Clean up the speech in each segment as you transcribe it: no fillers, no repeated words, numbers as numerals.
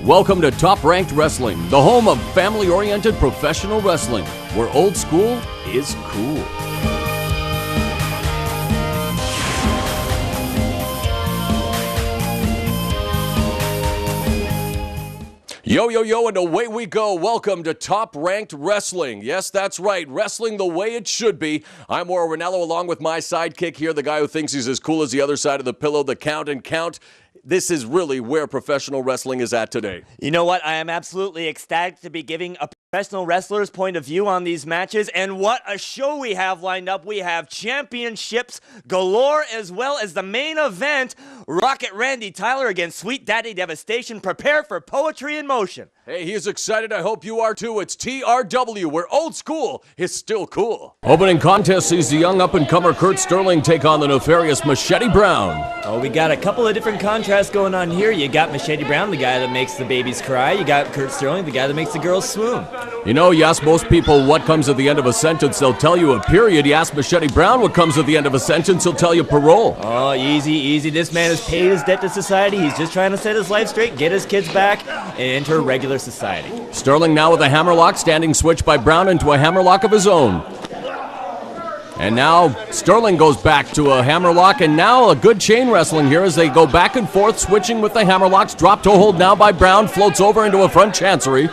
Welcome to Top Ranked Wrestling, the home of family-oriented professional wrestling, where old school is cool. Yo, yo, yo, and away we go. Welcome to Top Ranked Wrestling. Yes, that's right. Wrestling the way it should be. I'm Mauro Ranallo, along with my sidekick here, the guy who thinks he's as cool as the other side of the pillow, the Count and Count. This is really where professional wrestling is at today. You know what? I am absolutely ecstatic to be giving a professional wrestler's point of view on these matches. And what a show we have lined up. We have championships galore, as well as the main event, Rocket Randy Tyler against Sweet Daddy Devastation. Prepare for poetry in motion. Hey, he is excited. I hope you are too. It's TRW, where old school is still cool. Opening contest sees the young up-and-comer Kurt Stirling take on the nefarious Machete Brown. Oh, we got a couple of different contrasts going on here. You got Machete Brown, the guy that makes the babies cry. You got Kurt Stirling, the guy that makes the girls swoon. You know, you ask most people what comes at the end of a sentence, they'll tell you a period. You ask Machete Brown what comes at the end of a sentence, he'll tell you parole. Oh, easy, easy. This man has paid his debt to society. He's just trying to set his life straight, get his kids back, and enter regular society. Stirling now with a hammerlock, standing switch by Brown into a hammerlock of his own. And now Stirling goes back to a hammerlock, and now a good chain wrestling here as they go back and forth, switching with the hammerlocks. Drop toe hold now by Brown, floats over into a front chancery.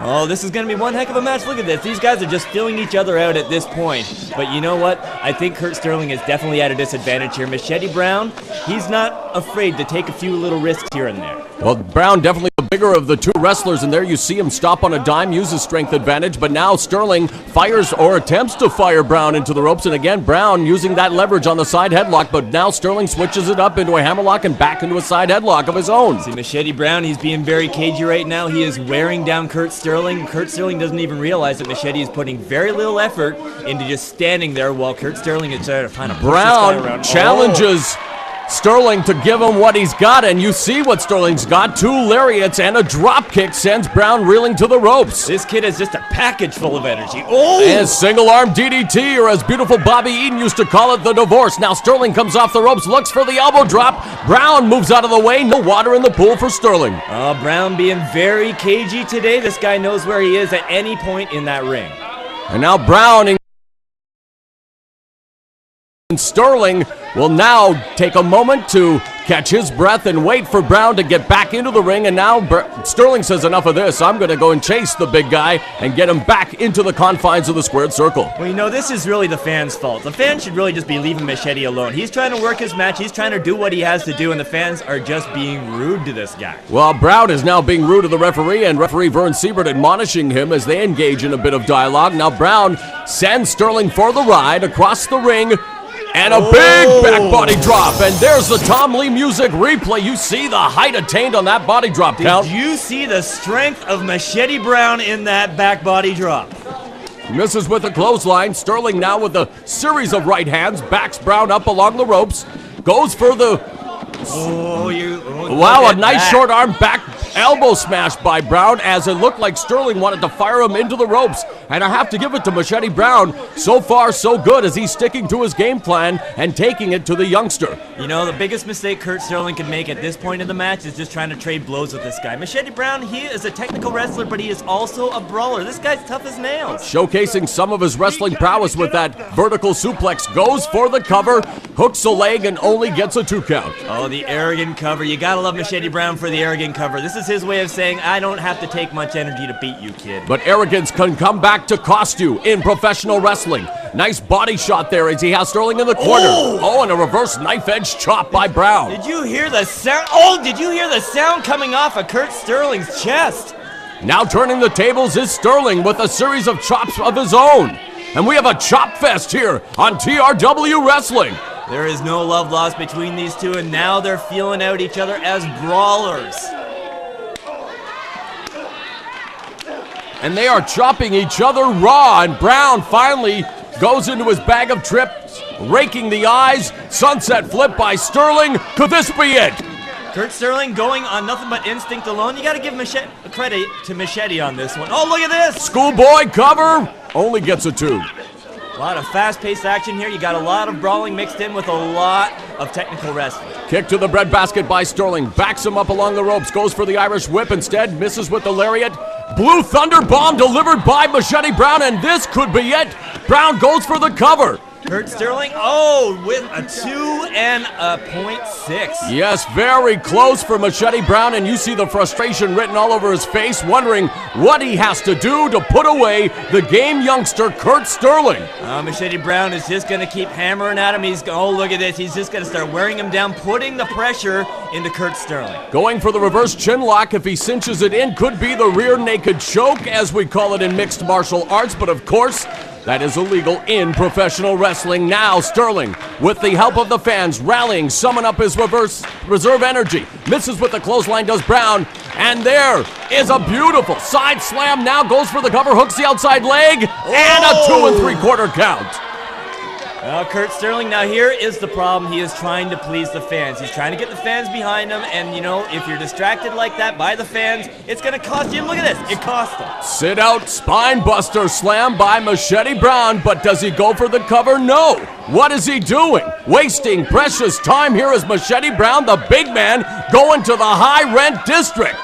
Oh, this is going to be one heck of a match. Look at this. These guys are just filling each other out at this point. But you know what? I think Kurt Stirling is definitely at a disadvantage here. Machete Brown, he's not afraid to take a few little risks here and there. Well, Brown definitely the bigger of the two wrestlers, and there you see him stop on a dime, use his strength advantage, but now Stirling fires or attempts to fire Brown into the ropes, and again, Brown using that leverage on the side headlock, but now Stirling switches it up into a hammerlock and back into a side headlock of his own. See, Machete Brown, he's being very cagey right now. He is wearing down Kurt Stirling. Kurt Stirling doesn't even realize that Machete is putting very little effort into just standing there while Kurt Stirling is trying to find a Brown challenges Stirling to give him what he's got, and you see what Stirling's got. 2 lariats and a drop kick sends Brown reeling to the ropes. This kid is just a package full of energy. Oh! And single arm DDT, or as beautiful Bobby Eaton used to call it, the divorce. Now Stirling comes off the ropes, looks for the elbow drop. Brown moves out of the way. No water in the pool for Stirling. Brown being very cagey today. This guy knows where he is at any point in that ring. And now Brown and Stirling will now take a moment to catch his breath and wait for Brown to get back into the ring. And now Stirling says, enough of this. I'm going to go and chase the big guy and get him back into the confines of the squared circle. Well, you know, this is really the fans' fault. The fans should really just be leaving Machete alone. He's trying to work his match. He's trying to do what he has to do, and the fans are just being rude to this guy. Well, Brown is now being rude to the referee, and referee Vern Siebert admonishing him as they engage in a bit of dialogue. Now Brown sends Stirling for the ride across the ring. And a big back body drop, and there's the Tom Lee music replay. You see the height attained on that body drop, Count. Did you see the strength of Machete Brown in that back body drop? Misses with a clothesline. Stirling now with a series of right hands, backs Brown up along the ropes, goes for the... wow, a nice short arm back elbow smash by Brown as it looked like Stirling wanted to fire him into the ropes. And I have to give it to Machete Brown. So far, so good as he's sticking to his game plan and taking it to the youngster. You know, the biggest mistake Kurt Stirling can make at this point in the match is just trying to trade blows with this guy. Machete Brown, he is a technical wrestler, but he is also a brawler. This guy's tough as nails. Showcasing some of his wrestling prowess with that vertical suplex. Goes for the cover, hooks a leg, and only gets a 2 count. Oh, the arrogant cover. You gotta love Machete Brown for the arrogant cover. This is his way of saying, I don't have to take much energy to beat you, kid. But arrogance can come back to cost you in professional wrestling. Nice body shot there as he has Stirling in the corner. Oh, and a reverse knife edge chop by Brown. Did you hear the sound? Oh, did you hear the sound coming off of Kurt Stirling's chest? Now turning the tables is Stirling with a series of chops of his own. And we have a chop fest here on TRW Wrestling. There is no love lost between these two, and now they're feeling out each other as brawlers. And they are chopping each other raw, and Brown finally goes into his bag of trips, raking the eyes. Sunset flip by Stirling. Could this be it? Kurt Stirling going on nothing but instinct alone. You got to give credit to Machete on this one. Oh, look at this! Schoolboy cover only gets a 2. A lot of fast-paced action here. You got a lot of brawling mixed in with a lot of technical wrestling. Kick to the breadbasket by Stirling. Backs him up along the ropes. Goes for the Irish whip instead. Misses with the lariat. Blue Thunder Bomb delivered by Machete Brown, and this could be it. Brown goes for the cover. Kurt Stirling, with a 2 and a .6. Yes, very close for Machete Brown, and you see the frustration written all over his face, wondering what he has to do to put away the game youngster Kurt Stirling. Machete Brown is just going to keep hammering at him. Look at this. He's just going to start wearing him down, putting the pressure into Kurt Stirling. Going for the reverse chin lock. If he cinches it in, could be the rear naked choke, as we call it in mixed martial arts, but of course, that is illegal in professional wrestling. Now Stirling, with the help of the fans, rallying, summon up his reserve energy. Misses with the clothesline, does Brown. And there is a beautiful side slam. Now goes for the cover, hooks the outside leg, and a 2 3/4 count. Kurt Stirling, now here is the problem. He is trying to please the fans. He's trying to get the fans behind him, and if you're distracted like that by the fans, it's going to cost you. Look at this. It cost him. Sit out spine buster slam by Machete Brown, but does he go for the cover? No. What is he doing? Wasting precious time. Here is Machete Brown, the big man, going to the high rent district.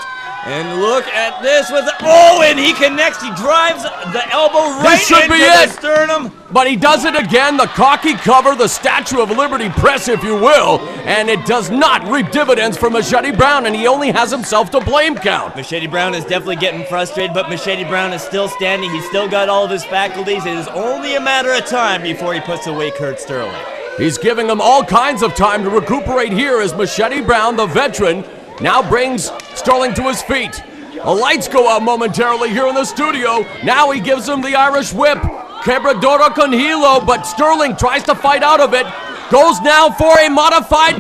And look at this and he connects. He drives the elbow right into the sternum. But he does it again, the cocky cover, the Statue of Liberty press, if you will, and it does not reap dividends for Machete Brown, and he only has himself to blame, Count. Machete Brown is definitely getting frustrated, but Machete Brown is still standing. He's still got all of his faculties. It is only a matter of time before he puts away Kurt Stirling. He's giving him all kinds of time to recuperate here as Machete Brown, the veteran, now brings Stirling to his feet. The lights go out momentarily here in the studio. Now he gives him the Irish whip. Quebradora con hilo, but Stirling tries to fight out of it. Goes now for a modified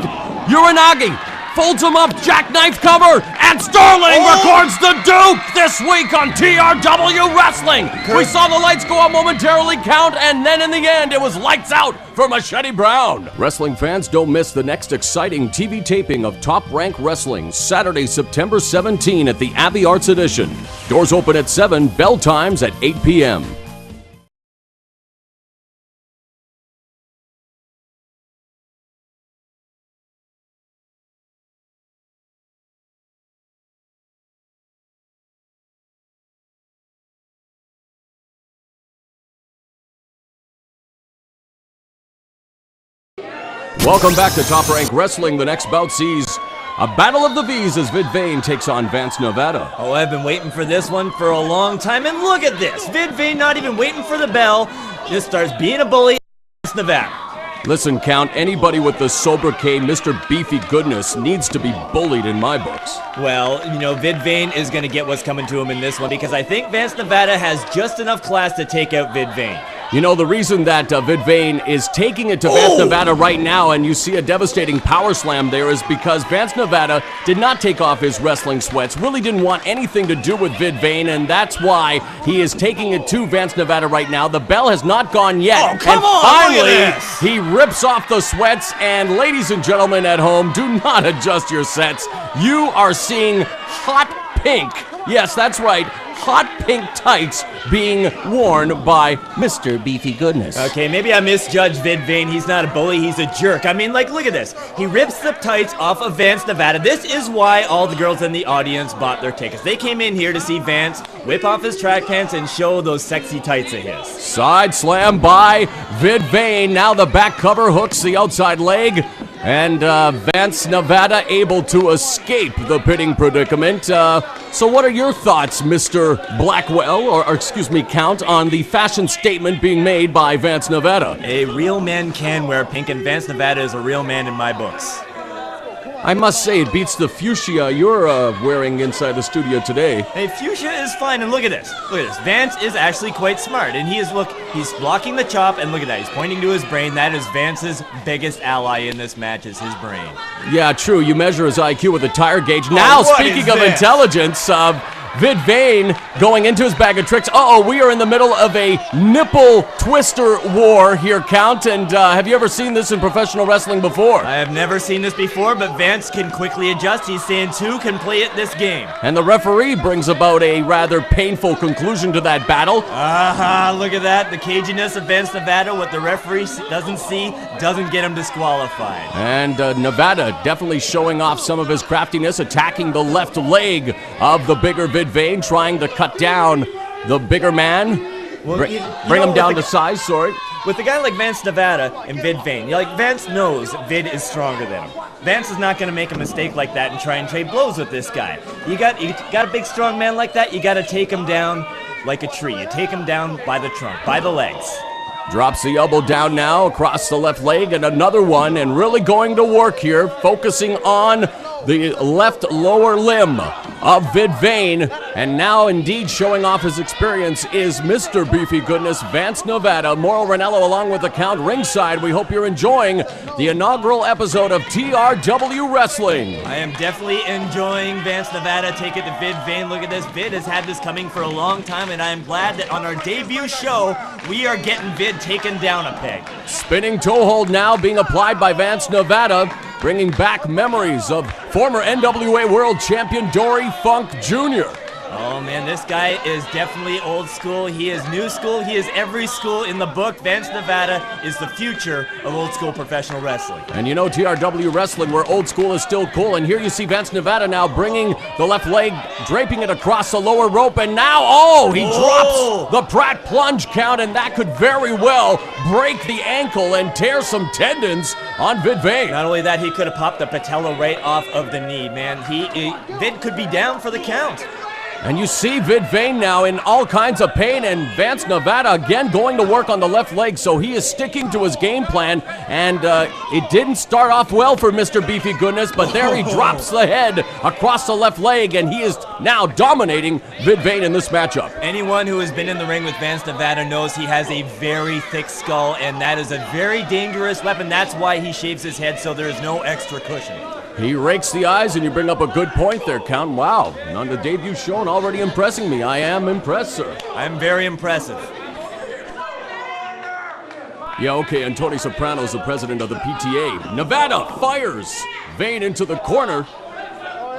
Uranagi. Folds him up, jackknife cover, and Stirling records the Duke this week on TRW Wrestling. We saw the lights go out momentarily, Count, and then in the end, it was lights out for Machete Brown. Wrestling fans, don't miss the next exciting TV taping of Top Rank Wrestling, Saturday, September 17 at the Abbey Arts Edition. Doors open at 7, bell times at 8 p.m. Welcome back to Top Rank Wrestling. The next bout sees a battle of the V's as Vid Vane takes on Vance Nevada. I've been waiting for this one for a long time, and look at this. Vid Vane not even waiting for the bell, just starts being a bully against Nevada. Listen, Count, anybody with the sobriquet Mr. Beefy Goodness needs to be bullied in my books. Well, Vid Vane is going to get what's coming to him in this one because I think Vance Nevada has just enough class to take out Vid Vane. The reason that Vid Vane is taking it to Vance Nevada right now, and you see a devastating power slam there, is because Vance Nevada did not take off his wrestling sweats, really didn't want anything to do with Vid Vane, and that's why he is taking it to Vance Nevada right now. The bell has not gone yet. Oh, come on! Finally, he rips off the sweats, and ladies and gentlemen at home, do not adjust your sets. You are seeing hot pink. Yes, that's right. Hot pink tights being worn by Mr. Beefy Goodness. Okay, maybe I misjudged Vid Vane. He's not a bully, he's a jerk. Look at this. He rips the tights off of Vance Nevada. This is why all the girls in the audience bought their tickets. They came in here to see Vance whip off his track pants and show those sexy tights of his. Side slam by Vid Vane. Now the back cover hooks the outside leg. And Vance Nevada able to escape the pitting predicament. So what are your thoughts, Mr. Blackwell, or excuse me, Count, on the fashion statement being made by Vance Nevada? A real man can wear pink, and Vance Nevada is a real man in my books. I must say, it beats the fuchsia you're wearing inside the studio today. Hey, fuchsia is fine, and look at this. Look at this. Vance is actually quite smart, and he's blocking the chop, and look at that. He's pointing to his brain. That is Vance's biggest ally in this match, is his brain. Yeah, true. You measure his IQ with a tire gauge. Now, speaking of intelligence, Vid Vane going into his bag of tricks. Uh-oh, we are in the middle of a nipple twister war here, Count. And have you ever seen this in professional wrestling before? I have never seen this before, but Vance can quickly adjust. He's saying two can play at this game. And the referee brings about a rather painful conclusion to that battle. Aha, look at that. The caginess of Vance Nevada, what the referee doesn't see, doesn't get him disqualified. And Nevada definitely showing off some of his craftiness, attacking the left leg of the bigger Vid Vane, trying to cut down the bigger man. Well, bring him down to size, sorry. With a guy like Vance Nevada and Vid Vane, Vance knows Vid is stronger than him. Vance is not going to make a mistake like that and try and trade blows with this guy. You got a big strong man like that, you got to take him down like a tree. You take him down by the trunk, by the legs. Drops the elbow down now across the left leg, and another one, and really going to work here, focusing on the left lower limb of Vid Vane, and now indeed showing off his experience is Mr. Beefy Goodness, Vance Nevada. Mauro Ranallo along with the Count ringside. We hope you're enjoying the inaugural episode of TRW Wrestling. I am definitely enjoying Vance Nevada take it to Vid Vane. Look at this. Vid has had this coming for a long time, and I am glad that on our debut show, we are getting Vid taken down a peg. Spinning toe hold now being applied by Vance Nevada, bringing back memories of former NWA World Champion Dory Funk Jr. Oh man, this guy is definitely old school. He is new school. He is every school in the book. Vance Nevada is the future of old school professional wrestling. And you know TRW Wrestling, where old school is still cool. And here you see Vance Nevada now bringing the left leg, draping it across the lower rope. And now, he drops the Pratt plunge count. And that could very well break the ankle and tear some tendons on Vid Vane. Not only that, he could have popped the patella right off of the knee, man. Vid could be down for the count. And you see Vid Vane now in all kinds of pain, and Vance Nevada again going to work on the left leg, so he is sticking to his game plan, and it didn't start off well for Mr. Beefy Goodness, but there he drops the head across the left leg, and he is now dominating Vid Vane in this matchup. Anyone who has been in the ring with Vance Nevada knows he has a very thick skull, and that is a very dangerous weapon. That's why he shaves his head, so there is no extra cushion. He rakes the eyes, and you bring up a good point there, Count. Wow, and on the debut show and already impressing me. I am impressed, sir. I'm very impressive. Yeah, okay, and Tony Soprano's the president of the PTA. Nevada fires Vane into the corner.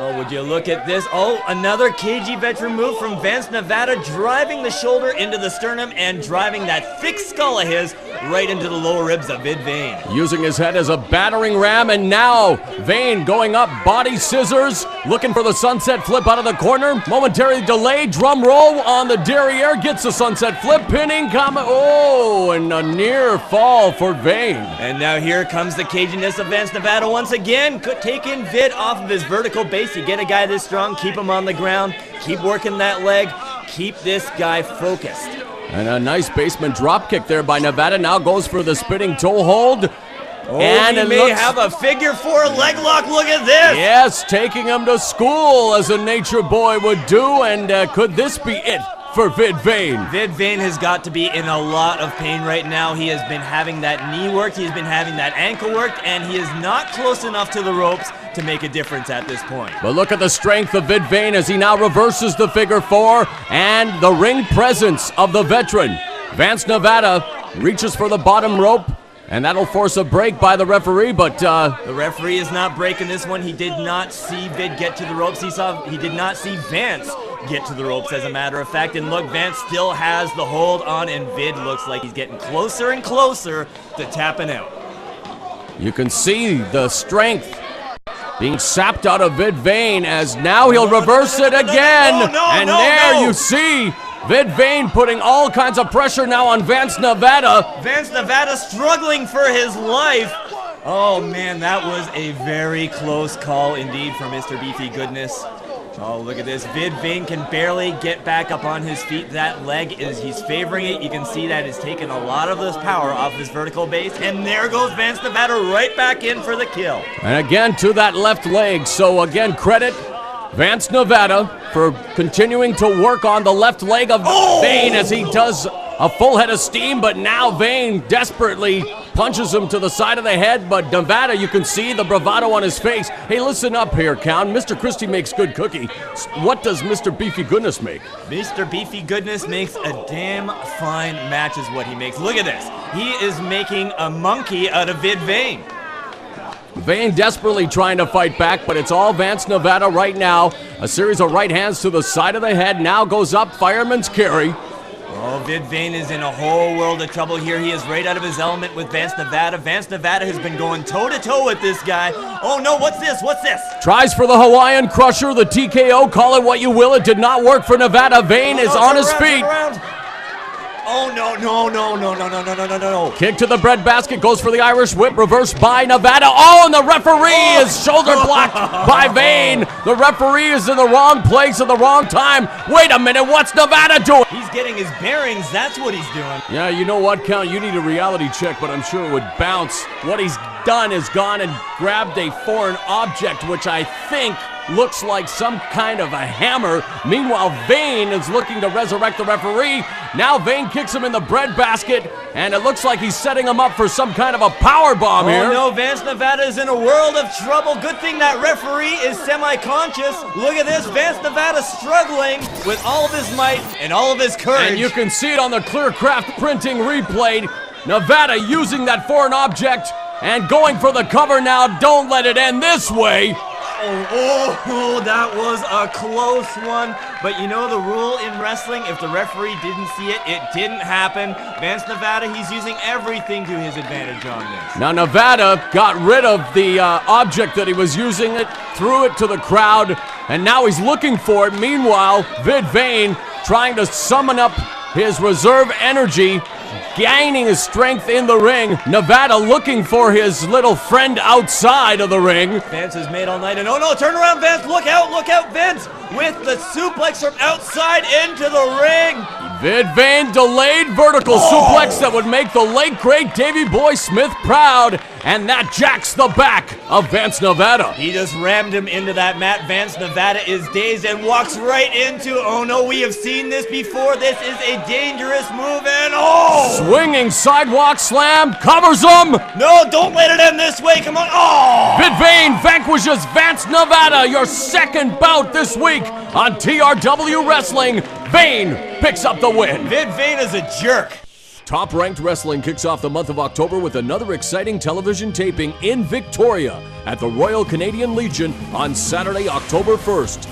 Oh, would you look at this? Oh, another KG veteran move from Vance Nevada, driving the shoulder into the sternum and driving that thick skull of his right into the lower ribs of Vid Vane. Using his head as a battering ram, and now Vane going up, body scissors, looking for the sunset flip out of the corner. Momentary delay, drum roll on the derriere, gets the sunset flip, pinning, and a near fall for Vane. And now here comes the caginess of Vance Nevada once again, taking Vid off of his vertical base. You get a guy this strong, keep him on the ground, keep working that leg, keep this guy focused. And a nice basement drop kick there by Nevada. Now goes for the spinning toe hold. And he may have a figure four leg lock. Look at this. Yes, taking him to school as a nature boy would do. And could this be it for Vid Vane? Vid Vane has got to be in a lot of pain right now. He has been having that knee worked, he's been having that ankle worked, and he is not close enough to the ropes to make a difference at this point. But look at the strength of Vid Vane as he now reverses the figure four, and the ring presence of the veteran. Vance Nevada reaches for the bottom rope, and that'll force a break by the referee, but the referee is not breaking this one. He did not see Vid get to the ropes. He did not see Vance get to the ropes, as a matter of fact. And look, Vance still has the hold on, and Vid looks like he's getting closer and closer to tapping out. You can see the strength being sapped out of Vid Vane as now he'll reverse it again. You see Vid Vane putting all kinds of pressure now on Vance Nevada. Vance Nevada struggling for his life. Oh man, that was a very close call indeed for Mr. Beefy Goodness. Oh, look at this. Vid Vane can barely get back up on his feet. That leg he's favoring it. You can see that it's taken a lot of this power off his vertical base. And there goes Vance Nevada right back in for the kill. And again to that left leg. So again, credit Vance Nevada for continuing to work on the left leg of Vane as he does a full head of steam. But now Vane desperately punches him to the side of the head, but Nevada, you can see the bravado on his face. Hey, listen up here, Count. Mr. Christie makes good cookie. What does Mr. Beefy Goodness make? Mr. Beefy Goodness makes a damn fine match is what he makes. Look at this. He is making a monkey out of Vid Vane. Vane desperately trying to fight back, but it's all Vance Nevada right now. A series of right hands to the side of the head. Now goes up, fireman's carry. Oh, Vid Vane is in a whole world of trouble here. He is right out of his element with Vance Nevada. Vance Nevada has been going toe-to-toe with this guy. Oh no, what's this? What's this? Tries for the Hawaiian Crusher, the TKO, call it what you will. It did not work for Nevada. Vane is on his feet. Oh, no. Kick to the breadbasket, goes for the Irish whip, reversed by Nevada. Oh, and the referee is shoulder blocked by Vane. The referee is in the wrong place at the wrong time. Wait a minute, what's Nevada doing? He's getting his bearings, that's what he's doing. Yeah, you know what, Count? You need a reality check, but I'm sure it would bounce. What he's done is gone and grabbed a foreign object, which I think looks like some kind of a hammer. Meanwhile, Vane is looking to resurrect the referee. Now Vane kicks him in the breadbasket, and it looks like he's setting him up for some kind of a power bomb here. Oh no, Vance Nevada is in a world of trouble. Good thing that referee is semi-conscious. Look at this, Vance Nevada struggling with all of his might and all of his courage. And you can see it on the Clearcraft printing replay. Nevada using that foreign object and going for the cover now. Don't let it end this way. Oh, that was a close one. But you know the rule in wrestling, if the referee didn't see it, it didn't happen. Vance Nevada, he's using everything to his advantage on this. Now Nevada got rid of the object that he was using, threw it to the crowd, and now he's looking for it. Meanwhile, Vid Vane trying to summon up his reserve energy, gaining his strength in the ring. Nevada looking for his little friend outside of the ring. Vance is made all night, and oh no, turn around, Vance, look out, Vance, with the suplex from outside into the ring. Vid Vane delayed vertical suplex that would make the late great Davey Boy Smith proud, and that jacks the back of Vance Nevada. He just rammed him into that mat. Vance Nevada is dazed and walks right into, oh no, we have seen this before. This is a dangerous move, and swinging sidewalk slam, covers him. No, don't let it end this way, come on. Vid Vane vanquishes Vance Nevada, your second bout this week on TRW Wrestling. Vane picks up the win. Vid Vane is a jerk. Top Ranked Wrestling kicks off the month of October with another exciting television taping in Victoria at the Royal Canadian Legion on Saturday, October 1st.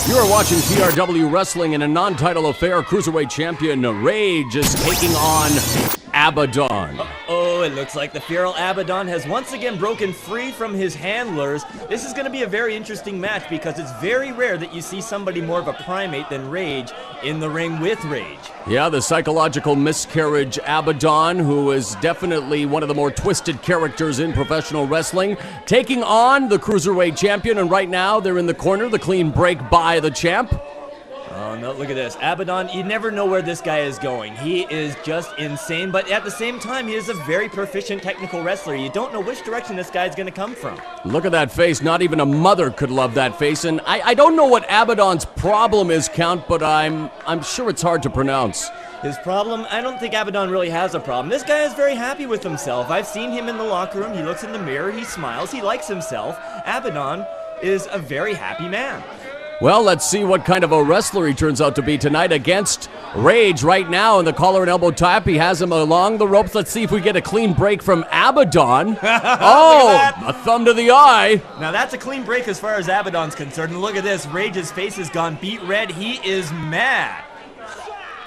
You are watching TRW Wrestling in a non-title affair. Cruiserweight champion Rage is taking on Abaddon. Oh, it looks like the feral Abaddon has once again broken free from his handlers. This is going to be a very interesting match because it's very rare that you see somebody more of a primate than Rage in the ring with Rage. Yeah, the psychological miscarriage Abaddon, who is definitely one of the more twisted characters in professional wrestling, taking on the Cruiserweight champion, and right now they're in the corner, the clean break by the champ. Oh no, look at this. Abaddon, you never know where this guy is going. He is just insane, but at the same time, he is a very proficient technical wrestler. You don't know which direction this guy's going to come from. Look at that face. Not even a mother could love that face, and I don't know what Abaddon's problem is, Count, but I'm sure it's hard to pronounce. His problem? I don't think Abaddon really has a problem. This guy is very happy with himself. I've seen him in the locker room. He looks in the mirror, he smiles, he likes himself. Abaddon is a very happy man. Well, let's see what kind of a wrestler he turns out to be tonight against Rage right now in the collar and elbow tap. He has him along the ropes. Let's see if we get a clean break from Abaddon. Oh, a thumb to the eye. Now that's a clean break as far as Abaddon's concerned. And look at this. Rage's face has gone beet red. He is mad.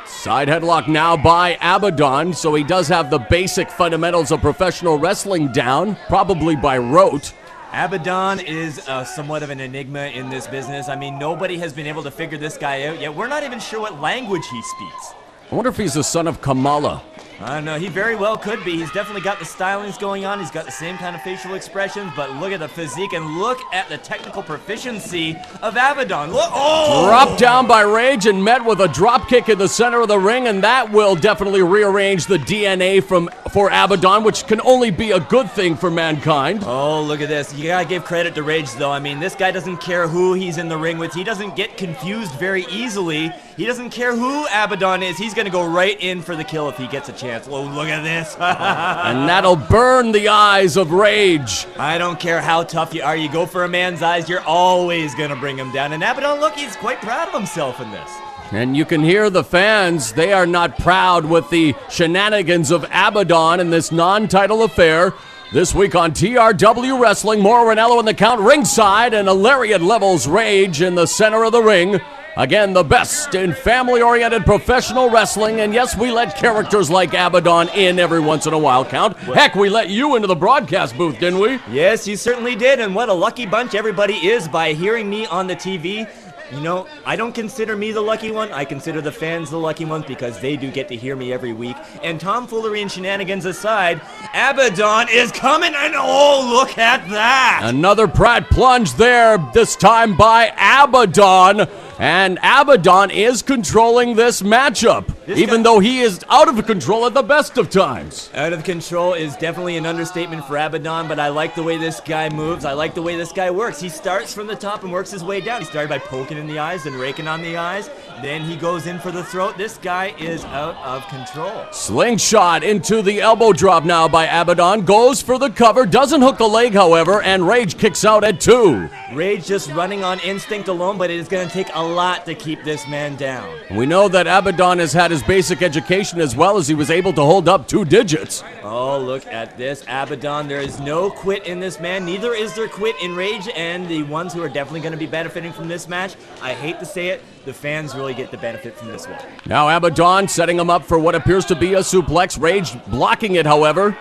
Side headlock now by Abaddon, so he does have the basic fundamentals of professional wrestling down, probably by rote. Abaddon is somewhat of an enigma in this business. I mean, nobody has been able to figure this guy out yet. We're not even sure what language he speaks. I wonder if he's the son of Kamala. I don't know. He very well could be. He's definitely got the stylings going on. He's got the same kind of facial expressions, but look at the physique and look at the technical proficiency of Abaddon. Look! Oh! Dropped down by Rage and met with a drop kick in the center of the ring, and that will definitely rearrange the DNA for Abaddon, which can only be a good thing for Mankind. Oh, look at this. You gotta give credit to Rage, though. I mean, this guy doesn't care who he's in the ring with. He doesn't get confused very easily. He doesn't care who Abaddon is. He's gonna go right in for the kill if he gets a chance. Oh, look at this. And that'll burn the eyes of Rage. I don't care how tough you are. You go for a man's eyes, you're always gonna bring him down. And Abaddon, look, he's quite proud of himself in this. And you can hear the fans. They are not proud with the shenanigans of Abaddon in this non-title affair. This week on TRW Wrestling, Mauro Ranallo in the count ringside, and a lariat levels Rage in the center of the ring. Again, the best in family-oriented professional wrestling, and yes, we let characters like Abaddon in every once in a while, Count. Heck, we let you into the broadcast booth, didn't we? Yes, you certainly did, and what a lucky bunch everybody is by hearing me on the TV. You know, I don't consider me the lucky one. I consider the fans the lucky ones because they do get to hear me every week. And tomfoolery and shenanigans aside, Abaddon is coming, and oh, look at that! Another Pratt plunge there, this time by Abaddon. And Abaddon is controlling this matchup, even though he is out of control at the best of times. Out of control is definitely an understatement for Abaddon, but I like the way this guy moves. I like the way this guy works. He starts from the top and works his way down. He started by poking in the eyes and raking on the eyes. Then he goes in for the throat. This guy is out of control. Slingshot into the elbow drop now by Abaddon. Goes for the cover. Doesn't hook the leg, however, and Rage kicks out at 2. Rage just running on instinct alone, but it is going to take a lot to keep this man down. We know that Abaddon has had his basic education as well as he was able to hold up 2 digits. Oh, look at this. Abaddon, there is no quit in this man. Neither is there quit in Rage, and the ones who are definitely going to be benefiting from this match, I hate to say it, the fans really get the benefit from this one. Now Abaddon setting him up for what appears to be a suplex. Rage blocking it, however.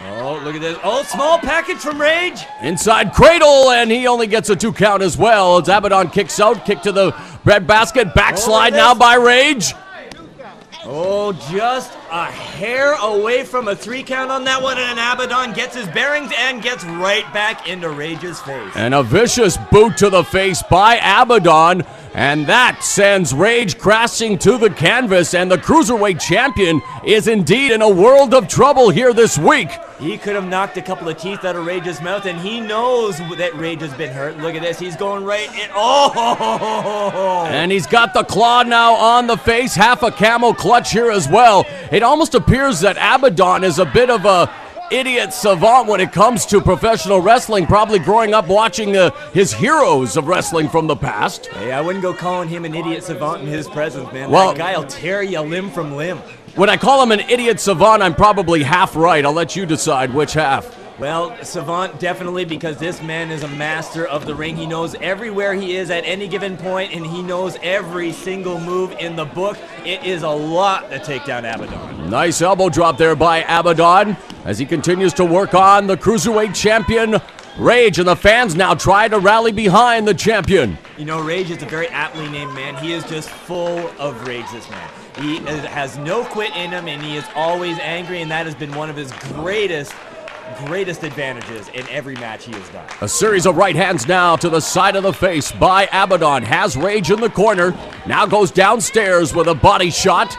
Oh, look at this. Oh, small package from Rage. Inside cradle, and he only gets a 2 count as well. As Abaddon kicks out, kick to the breadbasket. Backslide now by Rage. Oh, just a hair away from a 3 count on that one, and Abaddon gets his bearings and gets right back into Rage's face. And a vicious boot to the face by Abaddon, and that sends Rage crashing to the canvas, and the Cruiserweight Champion is indeed in a world of trouble here this week. He could have knocked a couple of teeth out of Rage's mouth, and he knows that Rage has been hurt. Look at this. He's going right in. Oh! And he's got the claw now on the face. Half a camel clutch here as well. It almost appears that Abaddon is a bit of a idiot savant when it comes to professional wrestling, probably growing up watching his heroes of wrestling from the past. Hey, I wouldn't go calling him an idiot savant in his presence, man. Well, that guy will tear you limb from limb. When I call him an idiot savant, I'm probably half right. I'll let you decide which half. Well, savant definitely, because this man is a master of the ring. He knows everywhere he is at any given point, and he knows every single move in the book. It is a lot to take down Abaddon. Nice elbow drop there by Abaddon as he continues to work on the Cruiserweight Champion, Rage, and the fans now try to rally behind the champion. You know, Rage is a very aptly named man. He is just full of rage, this man. He has no quit in him, and he is always angry, and that has been one of his greatest advantages in every match he has done. A series of right hands now to the side of the face by Abaddon. Has Rage in the corner. Now goes downstairs with a body shot.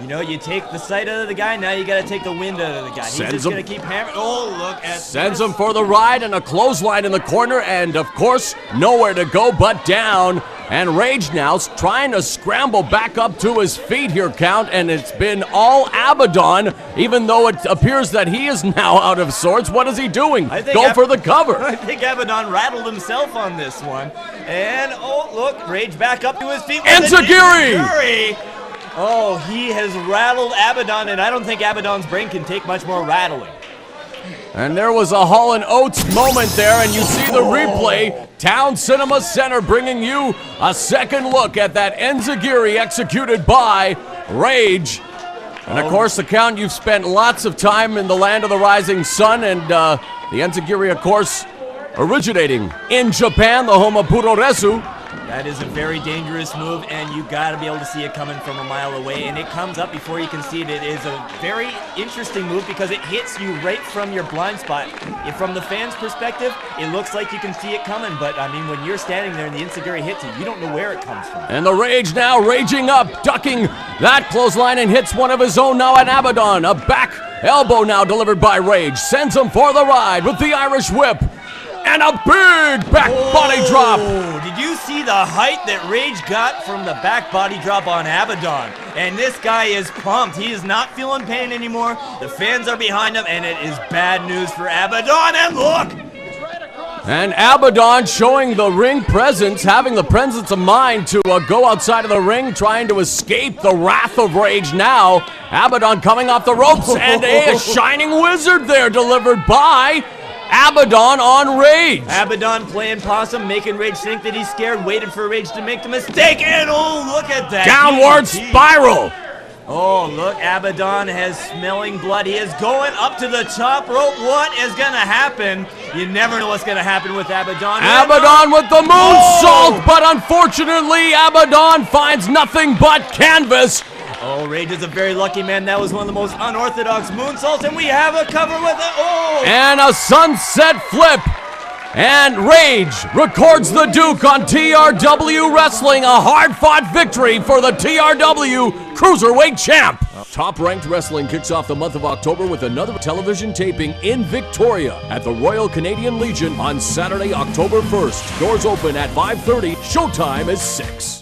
You know, you take the sight out of the guy, now you got to take the wind out of the guy. He's just going to keep hammering. Oh, look at Sends him for the ride, and a clothesline in the corner, and of course, nowhere to go but down. And Rage now trying to scramble back up to his feet here, Count, and it's been all Abaddon, even though it appears that he is now out of sorts. What is he doing? Go for the cover. I think Abaddon rattled himself on this one. And, oh, look, Rage back up to his feet. Enziguri! Oh, he has rattled Abaddon, and I don't think Abaddon's brain can take much more rattling. And there was a Hall & Oates moment there, and you see the replay. Town Cinema Center bringing you a second look at that Enziguri executed by Rage. And of course, the Count, you've spent lots of time in the land of the rising sun, and the Enziguri, of course, originating in Japan, the home of Puroresu. That is a very dangerous move, and you got to be able to see it coming from a mile away, and it comes up before you can see it. It is a very interesting move because it hits you right from your blind spot. From the fans' perspective, it looks like you can see it coming, but I mean, when you're standing there and the enziguri hits you don't know where it comes from. And the Rage now raging up, ducking that clothesline and hits one of his own now at Abaddon. A back elbow now delivered by Rage, sends him for the ride with the Irish whip. And a big back body drop. Did you see the height that Rage got from the back body drop on Abaddon? And this guy is pumped. He is not feeling pain anymore. The fans are behind him, and it is bad news for Abaddon. And look! And Abaddon showing the ring presence, having the presence of mind to go outside of the ring, trying to escape the wrath of Rage now. Abaddon coming off the ropes, and a shining wizard there delivered by Abaddon on Rage. Abaddon playing possum, making Rage think that he's scared, waiting for Rage to make the mistake, and oh, look at that. Downward spiral. Oh, look, Abaddon has smelling blood. He is going up to the top rope. What is going to happen? You never know what's going to happen with Abaddon. Abaddon with the moonsault, but unfortunately, Abaddon finds nothing but canvas. Oh, Rage is a very lucky man. That was one of the most unorthodox moonsaults, and we have a cover with it. Oh! And a sunset flip. And Rage records the Duke on TRW Wrestling. A hard-fought victory for the TRW Cruiserweight Champ. Top Ranked Wrestling kicks off the month of October with another television taping in Victoria at the Royal Canadian Legion on Saturday, October 1st. Doors open at 5:30. Showtime is 6.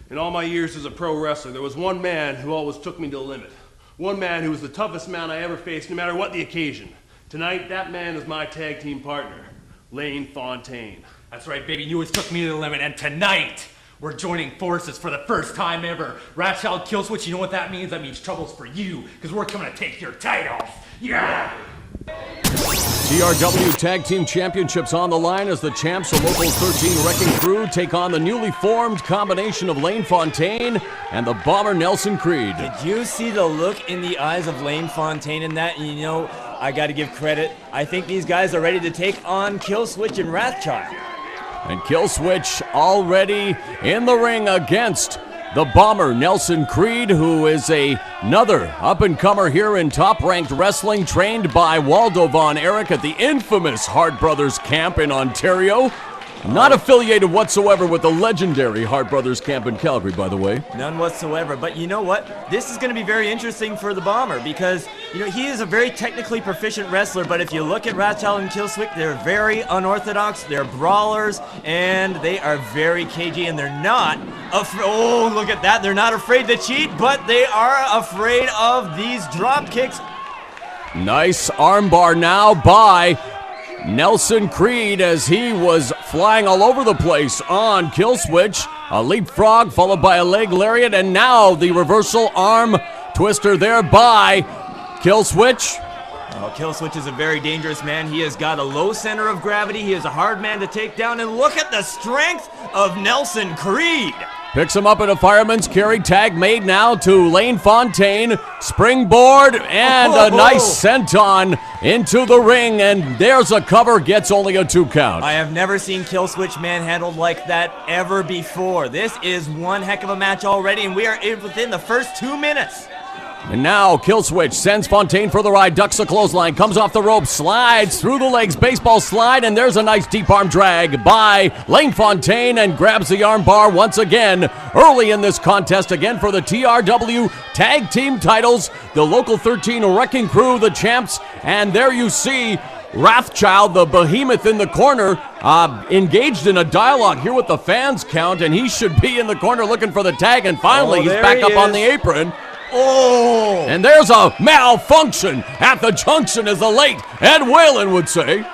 In all my years as a pro wrestler, there was one man who always took me to the limit. One man who was the toughest man I ever faced, no matter what the occasion. Tonight, that man is my tag team partner, Lane Fontaine. That's right, baby. You always took me to the limit, and tonight we're joining forces for the first time ever. Wrathchild Killswitch, you know what that means? That means trouble's for you, because we're coming to take your titles. Yeah! TRW Tag Team Championships on the line as the champs, the Local 13 Wrecking Crew, take on the newly formed combination of Lane Fontaine and the Bomber Nelson Creed. Did you see the look in the eyes of Lane Fontaine in that? You know, I got to give credit. I think these guys are ready to take on Killswitch and Wrathchild. And Killswitch already in the ring against the Bomber Nelson Creed, who is another up-and-comer here in top-ranked wrestling, trained by Waldo Von Erich at the infamous Hart Brothers camp in Ontario. Not affiliated whatsoever with the legendary Hart Brothers camp in Calgary, by the way. None whatsoever. But you know what? This is going to be very interesting for the Bomber because, you know, he is a very technically proficient wrestler, but if you look at Wrathchild and Killswitch, they're very unorthodox, they're brawlers, and they are very cagey, and they're not oh, look at that. They're not afraid to cheat, but they are afraid of these drop kicks. Nice armbar now by Nelson Creed as he was flying all over the place on Killswitch. A leapfrog followed by a leg lariat, and now the reversal arm twister there by Killswitch. Oh, Killswitch is a very dangerous man. He has got a low center of gravity. He is a hard man to take down, and look at the strength of Nelson Creed. Picks him up at a fireman's carry. Tag made now to Lane Fontaine. Springboard and a nice senton into the ring. And there's a cover. Gets only a 2 count. I have never seen Killswitch manhandled like that ever before. This is one heck of a match already, and we are within the first 2 minutes. And now Killswitch sends Fontaine for the ride, ducks the clothesline, comes off the rope, slides through the legs, baseball slide, and there's a nice deep arm drag by Lane Fontaine and grabs the arm bar once again. Early in this contest again for the TRW Tag Team titles, the Local 13 Wrecking Crew, the champs, and there you see Wrathchild, the behemoth in the corner, engaged in a dialogue here with the fans count, and he should be in the corner looking for the tag, and finally he's back up on the apron. Oh! And there's a malfunction at the junction, as the late Ed Whalen would say.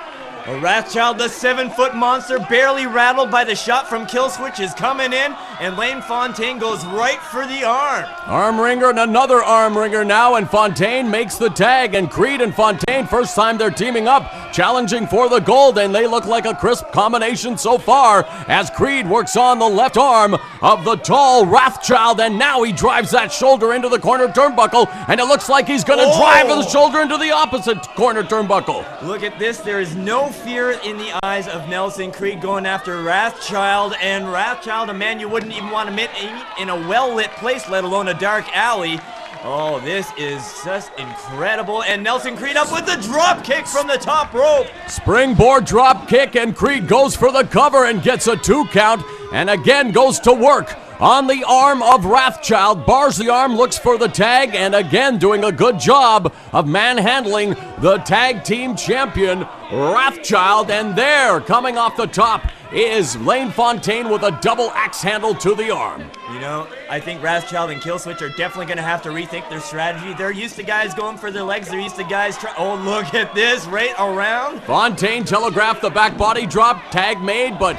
Wrathchild, the 7-foot monster, barely rattled by the shot from Killswitch, is coming in, and Lane Fontaine goes right for the arm. Arm wringer and another arm wringer now, and Fontaine makes the tag, and Creed and Fontaine, first time they're teaming up, challenging for the gold, and they look like a crisp combination so far as Creed works on the left arm of the tall Wrathchild, and now he drives that shoulder into the corner turnbuckle, and it looks like he's going to drive the shoulder into the opposite corner turnbuckle. Look at this. There is no fear in the eyes of Nelson Creed going after Wrathchild, and Wrathchild, a man you wouldn't even want to meet in a well-lit place, let alone a dark alley. Oh, this is just incredible. And Nelson Creed up with the drop kick from the top rope. Springboard drop kick, and Creed goes for the cover and gets a 2 count, and again goes to work on the arm of Wrathchild, bars the arm, looks for the tag, and again doing a good job of manhandling the tag team champion, Wrathchild. And there, coming off the top, is Lane Fontaine with a double axe handle to the arm. You know, I think Wrathchild and Killswitch are definitely going to have to rethink their strategy. They're used to guys going for their legs. They're used to guys oh, look at this, right around. Fontaine telegraphed the back body drop, tag made, but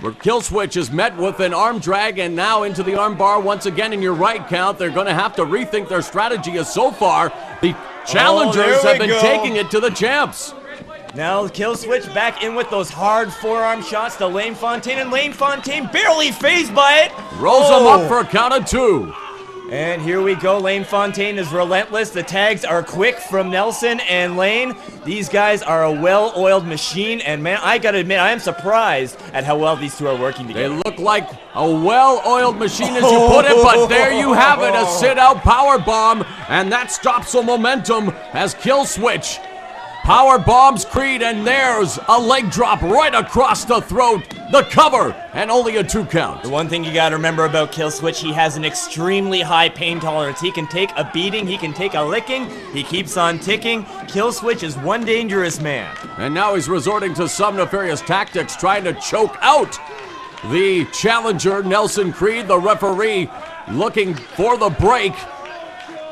Killswitch is met with an arm drag and now into the arm bar once again. In your right count, they're going to have to rethink their strategy, as so far the challengers have been taking it to the champs. Now Killswitch back in with those hard forearm shots to Lane Fontaine, and Lane Fontaine barely fazed by it. Rolls him up for a count of 2. And here we go. Lane Fontaine is relentless. The tags are quick from Nelson and Lane. These guys are a well-oiled machine, and man, I gotta admit, I am surprised at how well these two are working together. They look like a well-oiled machine, as you put it, but there you have it, a sit-out power bomb, and that stops the momentum as Killswitch power bombs Creed, and there's a leg drop right across the throat, the cover, and only a 2 count. The one thing you gotta remember about Killswitch, he has an extremely high pain tolerance. He can take a beating, he can take a licking, he keeps on ticking. Killswitch is one dangerous man. And now he's resorting to some nefarious tactics, trying to choke out the challenger, Nelson Creed. The referee looking for the break.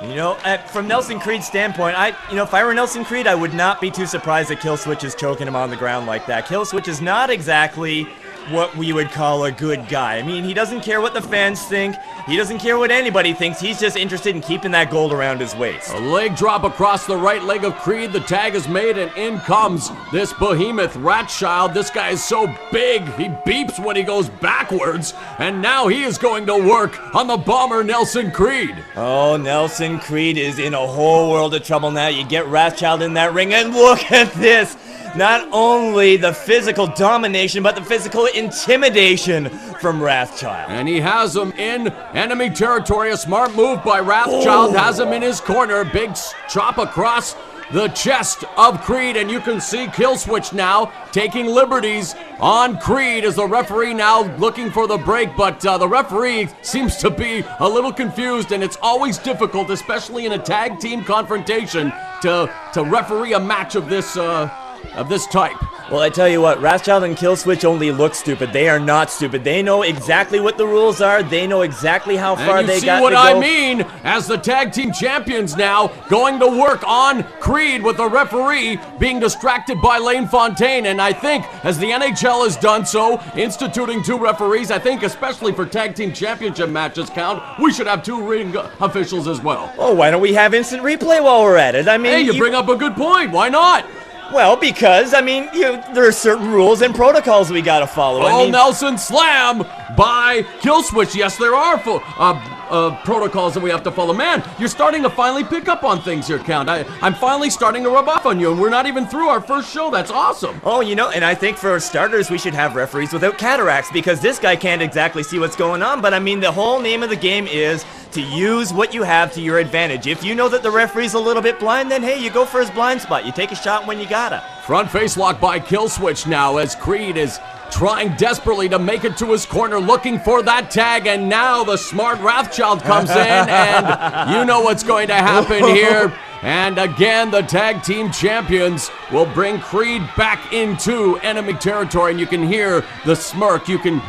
You know, from Nelson Creed's standpoint, if I were Nelson Creed, I would not be too surprised that Killswitch is choking him on the ground like that. Killswitch is not exactly what we would call a good guy. I mean, he doesn't care what the fans think. He doesn't care what anybody thinks. He's just interested in keeping that gold around his waist. A leg drop across the right leg of Creed. The tag is made, and in comes this behemoth Wrathchild. This guy is so big, he beeps when he goes backwards, and now he is going to work on the bomber Nelson Creed. Oh, Nelson Creed is in a whole world of trouble now. You get Wrathchild in that ring, and look at this. Not only the physical domination, but the physical intimidation from Wrathchild. And he has him in enemy territory. A smart move by Wrathchild. Has him in his corner. Big chop across the chest of Creed, and you can see Killswitch now taking liberties on Creed as the referee now looking for the break, but the referee seems to be a little confused, and it's always difficult, especially in a tag team confrontation, to referee a match of this type. Well, I tell you what, Wrathchild and Killswitch only look stupid. They are not stupid. They know exactly what the rules are. They know exactly how far they got to go. And you see what I mean, as the tag team champions now going to work on Creed with the referee being distracted by Lane Fontaine. And I think, as the NHL has done so, instituting 2 referees, I think especially for tag team championship matches count, we should have 2 ring officials as well. Oh, why don't we have instant replay while we're at it? I mean, hey, you bring up a good point. Why not? Well, because, I mean, there are certain rules and protocols we gotta follow. Nelson slam by Killswitch. Yes, there are protocols that we have to follow. Man, you're starting to finally pick up on things here, Count. I'm finally starting to rub off on you, and we're not even through our first show. That's awesome. Oh, and I think for starters, we should have referees without cataracts, because this guy can't exactly see what's going on. But, I mean, the whole name of the game is to use what you have to your advantage. If you know that the referee's a little bit blind, then hey, you go for his blind spot. You take a shot when you gotta. Front face lock by Killswitch now as Creed is trying desperately to make it to his corner, looking for that tag, and now the smart Wrathchild comes in, and you know what's going to happen here. And again, the tag team champions will bring Creed back into enemy territory, and you can hear the smirk, you can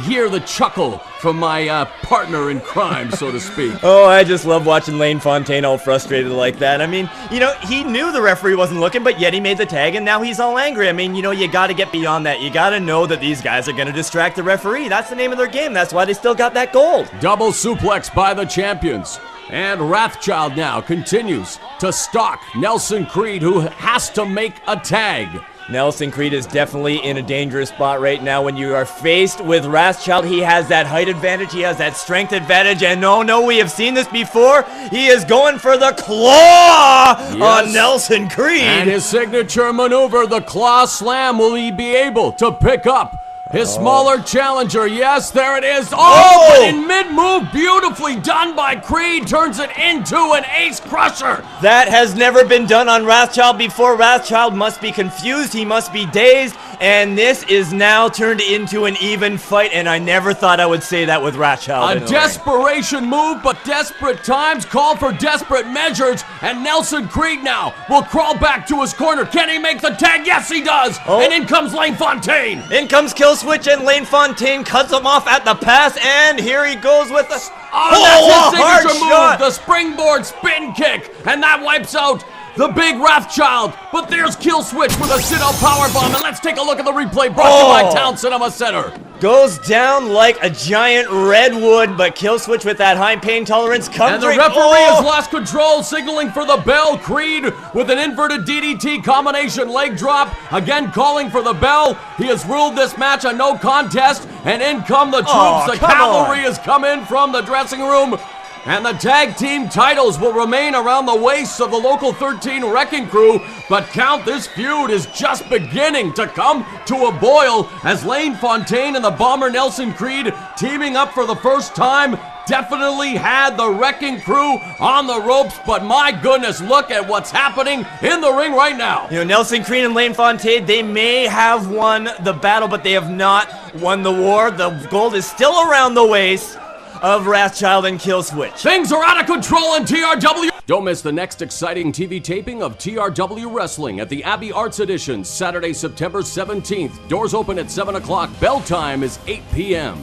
hear the chuckle from my partner in crime, so to speak. Oh, I just love watching Lane Fontaine all frustrated like that. I mean, he knew the referee wasn't looking, but yet he made the tag, and now he's all angry. I mean, you got to get beyond that. You got to know that these guys are going to distract the referee. That's the name of their game. That's why they still got that gold. Double suplex by the champions. And Wrathchild now continues to stalk Nelson Creed, who has to make a tag. Nelson Creed is definitely in a dangerous spot right now. When you are faced with Wrathchild, he has that height advantage, he has that strength advantage, and no, we have seen this before. He is going for the claw on Nelson Creed. And his signature maneuver, the claw slam, will he be able to pick up his smaller challenger? Yes, there it is. But in mid-move, beautifully done by Creed, turns it into an ace crusher. That has never been done on Wrathchild before. Wrathchild must be confused, he must be dazed, and this is now turned into an even fight, and I never thought I would say that with Wrathchild. A desperation move, but desperate times call for desperate measures, and Nelson Creed now will crawl back to his corner. Can he make the tag? Yes, he does. And in comes Lane Fontaine. In comes Killswitch, and Lane Fontaine cuts him off at the pass, and here he goes with the... that's his signature move, the springboard spin kick, and that wipes out the big Wrathchild. But there's Killswitch with a sit-out powerbomb, and let's take a look at the replay brought to you by Town Cinema Center. Goes down like a giant redwood, but Killswitch with that high pain tolerance comes. And the referee has lost control, signaling for the bell. Creed with an inverted DDT combination leg drop, again calling for the bell. He has ruled this match a no contest, and in come the troops. The cavalry has come in from the dressing room. And the tag team titles will remain around the waists of the local 13 Wrecking Crew, but count, this feud is just beginning to come to a boil as Lane Fontaine and the Bomber Nelson Creed, teaming up for the first time, definitely had the Wrecking Crew on the ropes, but my goodness, look at what's happening in the ring right now. Nelson Creed and Lane Fontaine, they may have won the battle, but they have not won the war. The gold is still around the waist of Wrathchild and Killswitch. Things are out of control in TRW. Don't miss the next exciting TV taping of TRW Wrestling at the Abbey Arts Edition, Saturday, September 17th. Doors open at 7 o'clock. Bell time is 8 p.m.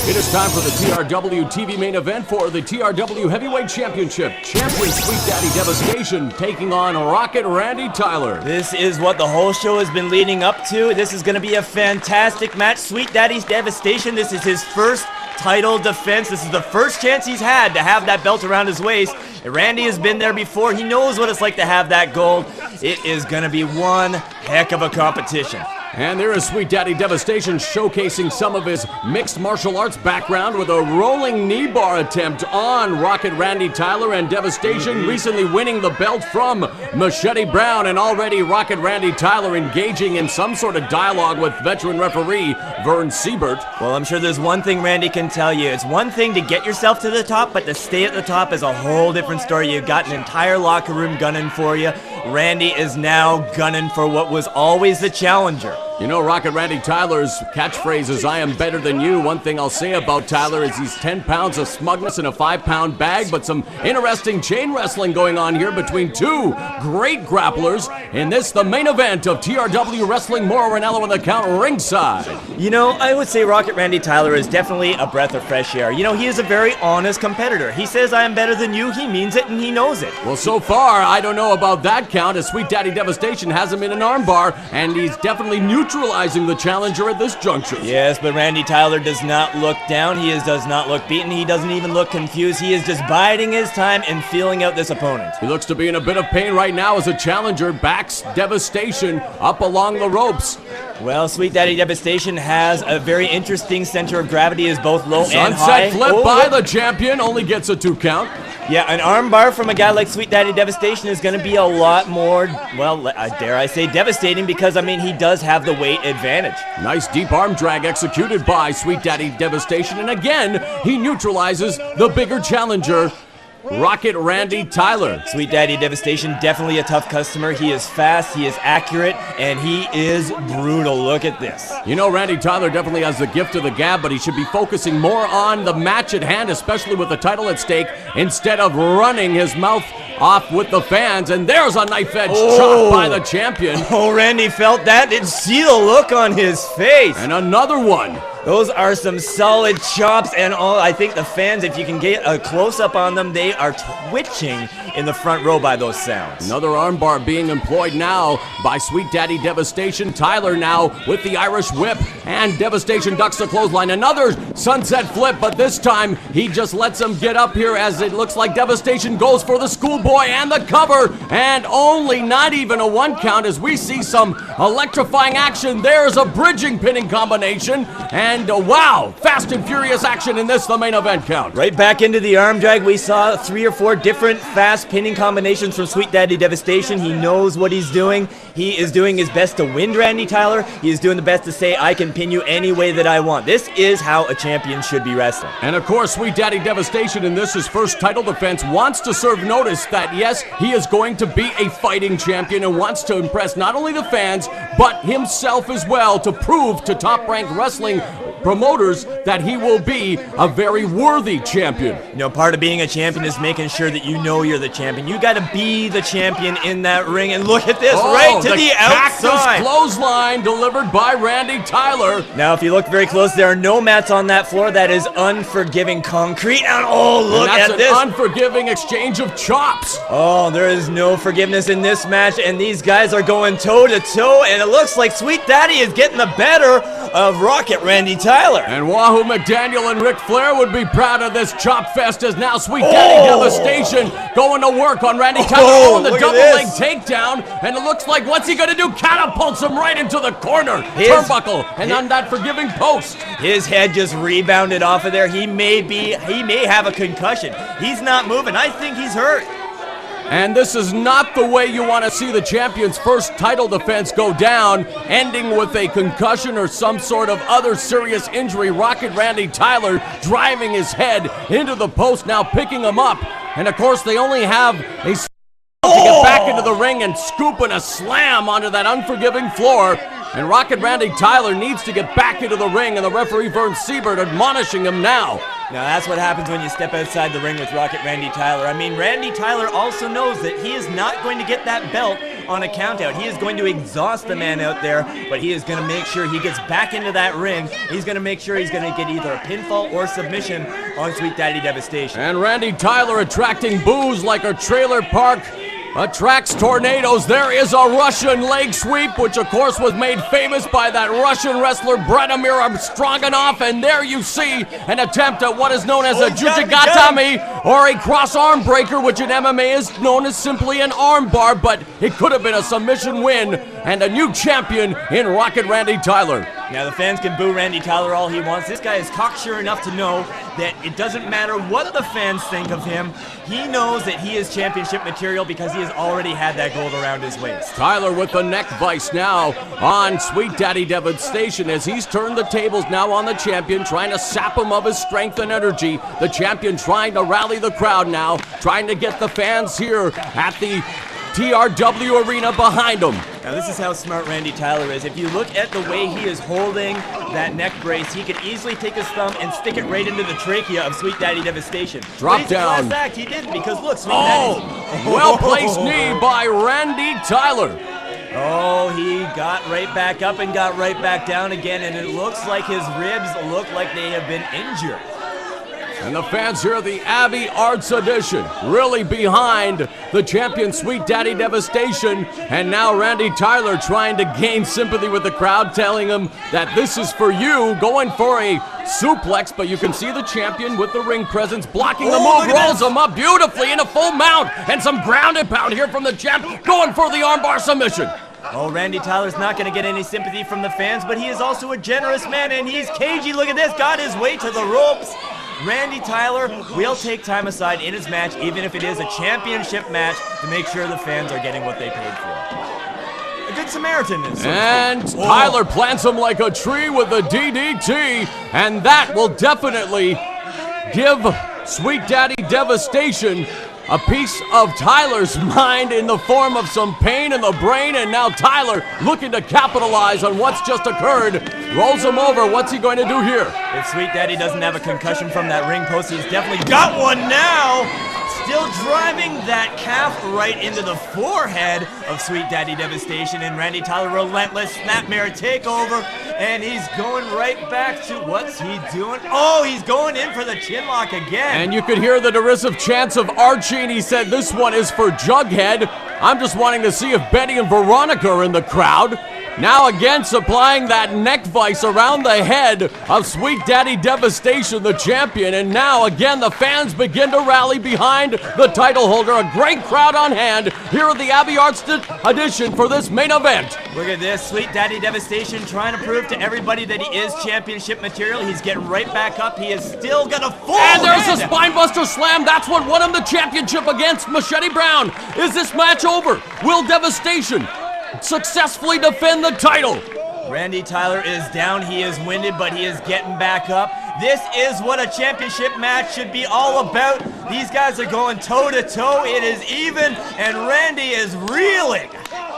It is time for the TRW TV main event for the TRW Heavyweight Championship. Champion Sweet Daddy Devastation taking on Rocket Randy Tyler. This is what the whole show has been leading up to. This is going to be a fantastic match. Sweet Daddy's Devastation, this is his first title defense. This is the first chance he's had to have that belt around his waist. Randy has been there before. He knows what it's like to have that gold. It is going to be one heck of a competition. And there is Sweet Daddy Devastation showcasing some of his mixed martial arts background with a rolling knee bar attempt on Rocket Randy Tyler, and Devastation recently winning the belt from Machete Brown, and already Rocket Randy Tyler engaging in some sort of dialogue with veteran referee Vern Siebert. Well, I'm sure there's one thing Randy can tell you. It's one thing to get yourself to the top, but to stay at the top is a whole different story. You've got an entire locker room gunning for you. Randy is now gunning for what was always the challenger. You know, Rocket Randy Tyler's catchphrase is, "I am better than you." One thing I'll say about Tyler is he's 10 pounds of smugness in a 5-pound bag, but some interesting chain wrestling going on here between two great grapplers. In this, the main event of TRW Wrestling, Mauro Ranallo in the count ringside. You know, I would say Rocket Randy Tyler is definitely a breath of fresh air. You know, he is a very honest competitor. He says, "I am better than you." He means it, and he knows it. Well, so far, I don't know about that count, as Sweet Daddy Devastation has him in an armbar, and he's definitely neutralizing the challenger at this juncture. Yes, but Randy Tyler does not look down. He does not look beaten. He doesn't even look confused. He is just biding his time and feeling out this opponent. He looks to be in a bit of pain right now as a challenger backs Devastation up along the ropes. Well, Sweet Daddy Devastation has a very interesting center of gravity, is both low and high. Sunset flip by the champion, only gets a 2 count. Yeah, an armbar from a guy like Sweet Daddy Devastation is going to be a lot more, well, dare I say, devastating, because, I mean, he does have the weight advantage. Nice deep arm drag executed by Sweet Daddy Devastation, and again, he neutralizes the bigger challenger. Rocket Randy Tyler. Sweet Daddy Devastation, definitely a tough customer. He is fast, he is accurate, and he is brutal. Look at this. You know, Randy Tyler definitely has the gift of the gab, but he should be focusing more on the match at hand, especially with the title at stake, instead of running his mouth off with the fans. And there's a knife-edge chop by the champion. Oh, Randy felt that. Didn't see the look on his face. And another one. Those are some solid chops, and I think the fans, if you can get a close-up on them, they are twitching in the front row by those sounds. Another armbar being employed now by Sweet Daddy Devastation. Tyler now with the Irish whip, and Devastation ducks the clothesline. Another sunset flip, but this time he just lets him get up here as it looks like Devastation goes for the schoolboy and the cover, and only not even a 1 count as we see some electrifying action. There's a bridging pinning combination, and wow, fast and furious action in this, the main event count. Right back into the arm drag. We saw 3 or 4 different fast pinning combinations from Sweet Daddy Devastation. He knows what he's doing. He is doing his best to win Randy Tyler. He is doing the best to say, I can pin you any way that I want. This is how a champion should be wrestling. And of course, Sweet Daddy Devastation in this, his first title defense, wants to serve notice that yes, he is going to be a fighting champion and wants to impress not only the fans, but himself as well, to prove to top-ranked wrestling promoters that he will be a very worthy champion. You know, part of being a champion is making sure that you know you're the champion. You got to be the champion in that ring, and look at this, right to the outside. Cactus clothesline delivered by Randy Tyler. Now, if you look very close, there are no mats on that floor. That is unforgiving concrete. And oh, look at this. That's an unforgiving exchange of chops. Oh, there is no forgiveness in this match, and these guys are going toe-to-toe, and it looks like Sweet Daddy is getting the better of Rocket Randy Tyler. And Wahoo McDaniel and Ric Flair would be proud of this chop fest as now Sweet Daddy Devastation going to work on Randy Tyler on the double leg takedown. And it looks like, what's he going to do? Catapults him right into the corner. Turnbuckle and on that forgiving post. His head just rebounded off of there. He may have a concussion. He's not moving. I think he's hurt. And this is not the way you want to see the champion's first title defense go down, ending with a concussion or some sort of other serious injury. Rocket Randy Tyler driving his head into the post, now picking him up. And of course, they only have a to get back into the ring and scooping a slam onto that unforgiving floor. And Rocket Randy Tyler needs to get back into the ring, and the referee Vern Siebert admonishing him now. Now that's what happens when you step outside the ring with Rocket Randy Tyler. I mean, Randy Tyler also knows that he is not going to get that belt on a countout. He is going to exhaust the man out there, but he is going to make sure he gets back into that ring. He's going to make sure he's going to get either a pinfall or submission on Sweet Daddy Devastation. And Randy Tyler attracting boos like a trailer park attracts tornadoes. There is a Russian leg sweep, which of course was made famous by that Russian wrestler Bratimir Stroganoff, and there you see an attempt at what is known as a Jujigatami, or a cross arm breaker, which in MMA is known as simply an arm bar, but it could have been a submission win and a new champion in Rocket Randy Tyler. Now the fans can boo Randy Tyler all he wants. This guy is cocksure enough to know that it doesn't matter what the fans think of him. He knows that he is championship material because he has already had that gold around his waist. Tyler with the neck vice now on Sweet Daddy Devastation as he's turned the tables now on the champion, trying to sap him of his strength and energy. The champion trying to rally the crowd now, trying to get the fans here at the TRW arena behind him. Now this is how smart Randy Tyler is. If you look at the way he is holding that neck brace, he could easily take his thumb and stick it right into the trachea of Sweet Daddy Devastation. Drop down. Last act he didn't, because look, Sweet Daddy. Well-placed knee by Randy Tyler. Oh, he got right back up and got right back down again, and it looks like his ribs look like they have been injured. And the fans here at the Abbey Arts Edition really behind the champion Sweet Daddy Devastation. And now Randy Tyler trying to gain sympathy with the crowd, telling him that this is for you, going for a suplex, but you can see the champion with the ring presence blocking the move, rolls him up beautifully in a full mount, and some ground and pound here from the champ, going for the armbar submission. Oh, Randy Tyler's not going to get any sympathy from the fans, but he is also a generous man, and he's cagey. Look at this, got his way to the ropes. Randy Tyler will take time aside in his match, even if it is a championship match, to make sure the fans are getting what they paid for. A good Samaritan is. And Tyler plants him like a tree with a DDT, and that will definitely give Sweet Daddy Devastation, a piece of Tyler's mind in the form of some pain in the brain, and now Tyler looking to capitalize on what's just occurred. Rolls him over. What's he going to do here? If Sweet Daddy doesn't have a concussion from that ring post, he's definitely got one now. Still driving that calf right into the forehead of Sweet Daddy Devastation, and Randy Tyler relentless snapmare takeover, and he's going right back to what's he doing? Oh, he's going in for the chin lock again. And you could hear the derisive chants of Archie, and he said this one is for Jughead. I'm just wanting to see if Betty and Veronica are in the crowd. Now again supplying that neck vice around the head of Sweet Daddy Devastation, the champion. And now again the fans begin to rally behind the title holder. A great crowd on hand here at the Abbey Arts edition for this main event. Look at this, Sweet Daddy Devastation trying to prove to everybody that he is championship material. He's getting right back up. He is still got a full And there's head. a spinebuster slam. That's what won him the championship against Machete Brown. Is this match over? Will Devastation successfully defend the title? Randy Tyler is down, he is winded, but he is getting back up. This is what a championship match should be all about. These guys are going toe to toe, it is even, and Randy is reeling.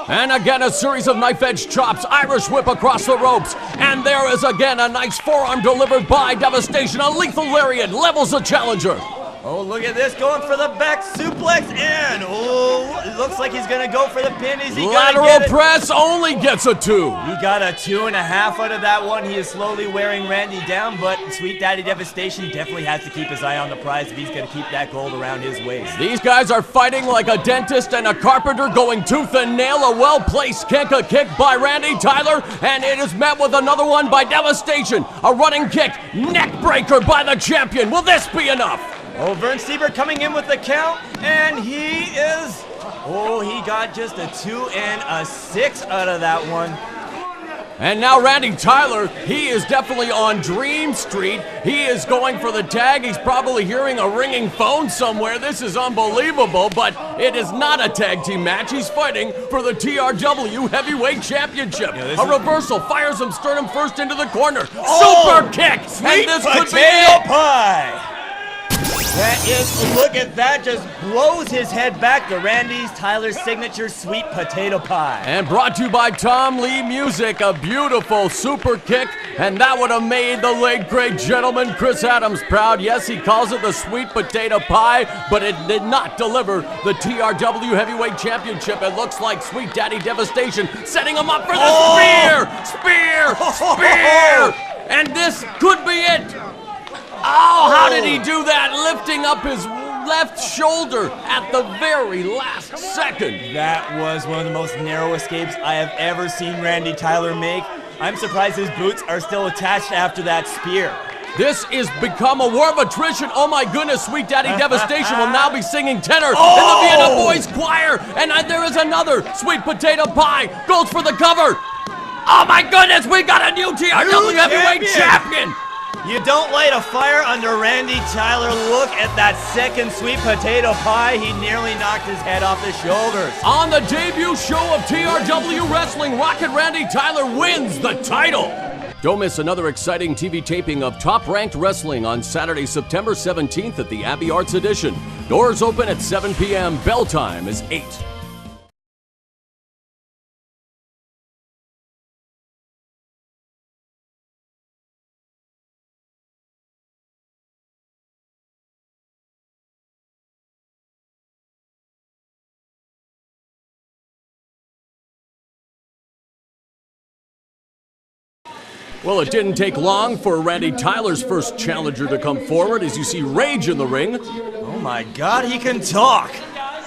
And again a series of knife-edge chops, Irish whip across the ropes, and there is again a nice forearm delivered by Devastation. A lethal lariat levels the challenger. Oh, look at this, going for the back suplex, and oh, it looks like he's gonna go for the pin. Is he gonna Lateral get it? press only gets a 2. He got a 2.5 out of that one. He is slowly wearing Randy down, but Sweet Daddy Devastation definitely has to keep his eye on the prize if he's gonna keep that gold around his waist. These guys are fighting like a dentist and a carpenter, going tooth and nail. A well-placed kick, a kick by Randy Tyler, and it is met with another one by Devastation. A running kick, neck breaker by the champion. Will this be enough? Oh, Vern Siebert coming in with the count, and he is, oh, he got just a 2 and a 6 out of that one. And now Randy Tyler, he is definitely on Dream Street. He is going for the tag. He's probably hearing a ringing phone somewhere. This is unbelievable, but it is not a tag team match. He's fighting for the TRW Heavyweight Championship. A reversal, fires him sternum first into the corner. Super kick, Sweet and this could be potato it. pie. That is, look at that, just blows his head back. The Randy Tyler's signature sweet potato pie. And brought to you by Tom Lee Music, a beautiful super kick, and that would have made the late great gentleman Chris Adams proud. Yes, he calls it the sweet potato pie, but it did not deliver the TRW Heavyweight Championship. It looks like Sweet Daddy Devastation setting him up for the spear! And this could be it. Oh, how did he do that? Lifting up his left shoulder at the very last second. That was one of the most narrow escapes I have ever seen Randy Tyler make. I'm surprised his boots are still attached after that spear. This is become a war of attrition. Oh my goodness, Sweet Daddy Devastation will now be singing tenor in the Vienna Boys Choir. And there is another sweet potato pie. Goes for the cover. Oh my goodness, we got a new TRW Heavyweight Champion. You don't light a fire under Randy Tyler. Look at that second sweet potato pie. He nearly knocked his head off the shoulders. On the debut show of TRW Wrestling, Rocket Randy Tyler wins the title. Don't miss another exciting TV taping of Top Ranked Wrestling on Saturday, September 17th at the Abbey Arts Edition. Doors open at 7 p.m. Bell time is 8. Well, it didn't take long for Randy Tyler's first challenger to come forward as you see rage in the ring. Oh my God, he can talk.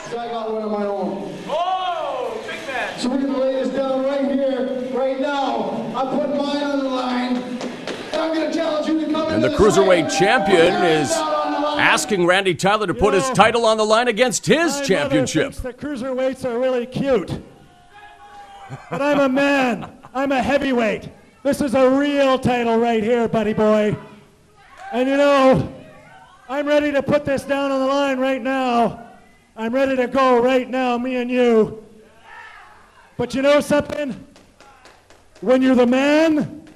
I got one of my own. Oh, big man. So we're going to lay this down right here, right now. I put mine on the line, and I'm going to challenge you to come in. And the Cruiserweight champion is asking Randy Tyler to put his title on the line against his championship. The Cruiserweights are really cute. But I'm a man. I'm a heavyweight. This is a real title right here, buddy boy. And you know, I'm ready to put this down on the line right now. I'm ready to go right now, me and you. But you know something? When you're the man,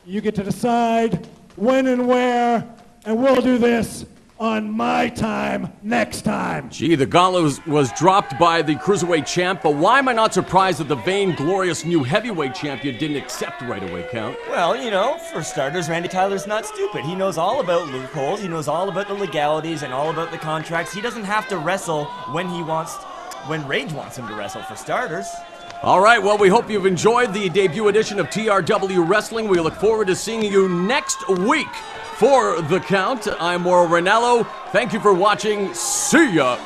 you get to decide when and where, and we'll do this on my time next time. Gee, the gauntlet was dropped by the Cruiserweight champ, but why am I not surprised that the vain-glorious new heavyweight champion didn't accept right away, Count? Well, you know, for starters, Randy Tyler's not stupid. He knows all about loopholes, he knows all about the legalities and all about the contracts. He doesn't have to wrestle when Rage wants him to wrestle, for starters. All right, well, we hope you've enjoyed the debut edition of TRW Wrestling. We look forward to seeing you next week. For The Count, I'm Mauro Ranallo. Thank you for watching. See ya!